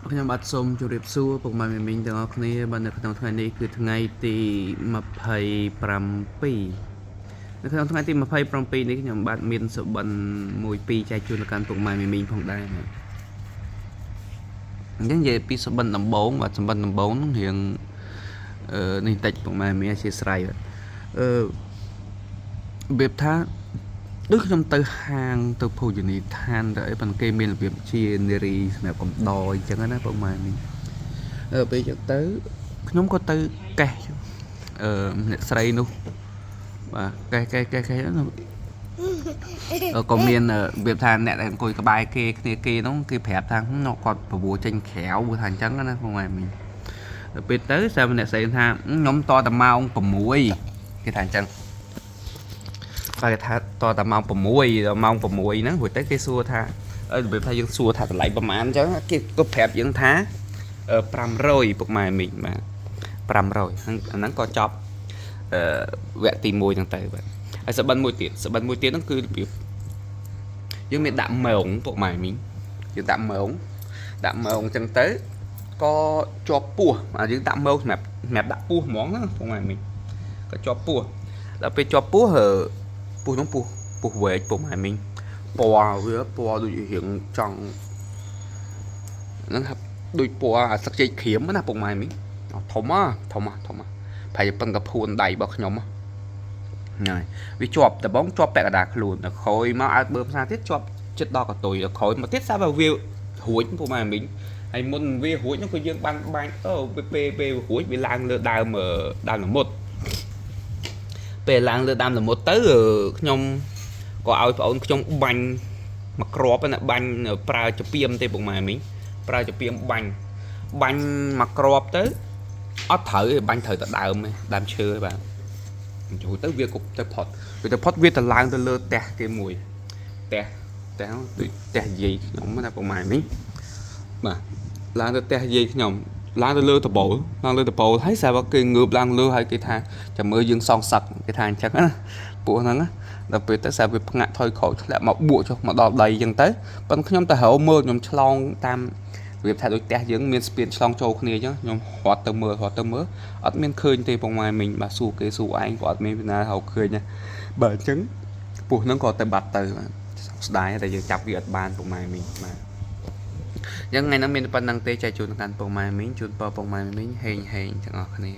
ខ្ញុំបាទសូមជម្រាបសួរពុកម៉ែមីងទាំងអស់គ្នាបាទនៅក្នុងថ្ងៃនេះគឺថ្ងៃទី27នៅក្នុងថ្ងៃទី27នេះខ្ញុំបាទមានសុបិនមួយពីរចែកជូនទៅកាន់ពុកម៉ែមីងផងដែរអញ្ចឹងនិយាយពីសុបិនដំបងបាទសុបិនដំបងនឹងរៀងនេះតិចពុកម៉ែមីងអធិស្ឋានបាទរបៀបថាដូចខ្ញុំទៅហាងទៅភោជនីយដ្ឋានទៅអីប៉ុន្តែគេមានរបៀបជានារីសម្រាប់កំដរអញ្ចឹងណាពុកម៉ែមីងពេលអញ្ចឹងទៅខ្ញុំក៏ទៅកេះអ្នកស្រីនោះបាទកេះក៏មានរបៀបថាអ្នកដែលអង្គុយក្បែរគេគ្នាគេនោះគេប្រាប់ថាគាត់ប្រមូលចេញក្រៅគឺថាអញ្ចឹងណាពុកម៉ែមីងពេលទៅសាមអ្នកស្រីថាខ្ញុំតតែម៉ោង6គេថាអញ្ចឹងគេថាតតែម៉ោង6ម៉ោង6ហ្នឹងរួចទៅគេសួរថារបៀបថាយើងសួរថាតម្លៃប្រហែលអញ្ចឹងគេក៏ប្រាប់យើងថា500ពុកម៉ែមីងបាទ500ហ្នឹងក៏ចប់វគ្គទី1ហ្នឹងទៅបាទហើយសបិនមួយទៀតហ្នឹងគឺរបៀបយើងមានដាក់ម៉ោងពុកម៉ែមីងយើងដាក់ម៉ោងអញ្ចឹងទៅក៏ជាប់ពោះយើងដាក់ម៉ោងសម្រាប់ដាក់ពោះហ្មងណាពុកម៉ែមីងក៏ជាប់ពោះដល់ពេលជាប់ពោះនោះពោះវែកពុកម៉ែមីងពណ៌វាពណ៌ដូចរៀងចង់ហ្នឹងដូចពណ៌អាសឹកជែកក្រៀមណាពុកម៉ែមីងធំប្រហែលប៉ុនកភួនដៃរបស់ខ្ញុំហ្នឹងវាជាប់ដបងជាប់ពាក់កណ្ដាលខ្លួនដល់ក្រោយមកអើតបើផ្សារទៀតជាប់ចិត្តដល់កតុយដល់ក្រោយមកទៀតសាប់វារួចពុកម៉ែមីងហើយមុនវារួចនោះគឺយើងបាញ់ពេលរួចវាឡើងលើដើមល្មុតពេលឡើងលើដើមល្មុតទៅខ្ញុំក៏ឲ្យប្អូនខ្ញុំបាញ់មកគ្រាប់ណាបាញ់ប្រើចពីមទេពុកម៉ែមីងប្រើចពីមបាញ់មកគ្រាប់ទៅអត់ត្រូវទេបាញ់ត្រូវតែដើមឈើបាទចូលទៅវាគប់ទៅផុតវាទៅឡើងទៅលើផ្ទះគេមួយផ្ទះដូចផ្ទះយាយខ្ញុំណាពុកម៉ែមីងបាទឡើងទៅផ្ទះយាយខ្ញុំឡើងទៅលើដបូលហើយស្រាប់គេងើបឡើងលើហើយគេថាចាំមើលយើងសងសឹកគេថាអញ្ចឹងណាពួកហ្នឹងដល់ពេលទៅស្រាប់វាផ្ងាក់ថយក្រោយធ្លាក់មកបួកចុះមកដល់ដីអញ្ចឹងទៅប៉ុន្តែខ្ញុំទៅរកមើលខ្ញុំឆ្លងតាមវាថាដូចផ្ទះយើងមានស្ពានឆ្លងចូលគ្នាអញ្ចឹងខ្ញុំរត់ទៅមើលអត់មានឃើញទេពុកម៉ែមីងបាទសួរគេសួរឯងក៏អត់មានពីណារកឃើញដែរបាទអញ្ចឹងពួកហ្នឹងក៏ទៅបាត់ទៅបាទស្ដាយតែយើងចាប់វាអត់បានពុកម៉ែមីងបាទអញ្ចឹងថ្ងៃហ្នឹងមានប៉ុណ្្នឹងទេចែកជូនទៅកាន់ពុកម៉ែមីងជូនពរពុកម៉ែមីងហេងទាំងអស់គ្នា